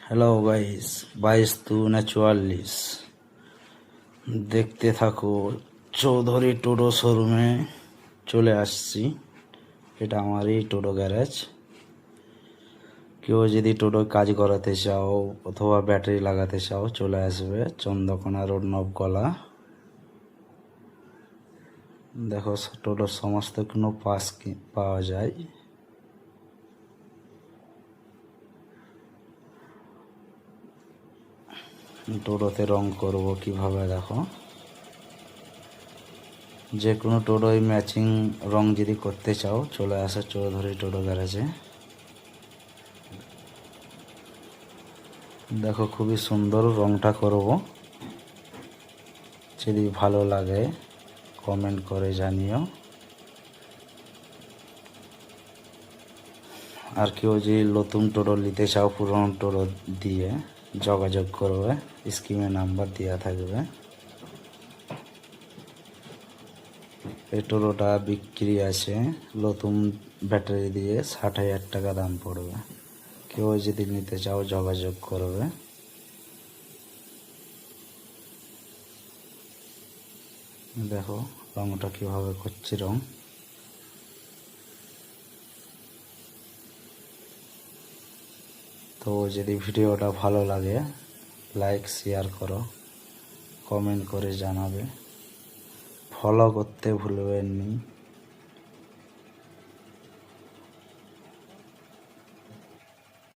Hello guys, 22 না 44 দেখতে থাকো। চৌধুরী টোটো শোরুমে চলে আসছি। এটা আমারই টোটো গ্যারেজ। কেউ যদি টোটো কাজ করাতে চাও অথবা ব্যাটারি লাগাতে চাও চলে আসবে চন্দ্রকোনা রোড, নবগলা। দেখো টোটোর সমস্ত কোনো পাস পাওয়া যায়। টোটোতে রং করব কিভাবে দেখো। যে কোনো টোটোয় ম্যাচিং রং যদি করতে চাও চলে আসো চৌধুরী টোটো গ্যারেজে। দেখো খুবই সুন্দর রংটা করব। যদি ভালো লাগে কমেন্ট করে জানিও। আর কেউ যদি নতুন টোটো নিতে চাও পুরনো টোটো দিয়ে যোগাযোগ করবে, স্ক্রিনে নাম্বার দেওয়া থাকবে। এই টোটোটা বিক্রি আছে নতুন ব্যাটারি দিয়ে 60,000 টাকা দাম পড়বে। কেউ যদি নিতে চাও যোগাযোগ করবে। দেখো রংটা কিভাবে করছি রং। তো যদি ভিডিওটা ভালো লাগে লাইক শেয়ার করো, কমেন্ট করে জানাবে, ফলো করতে ভুলবেন না।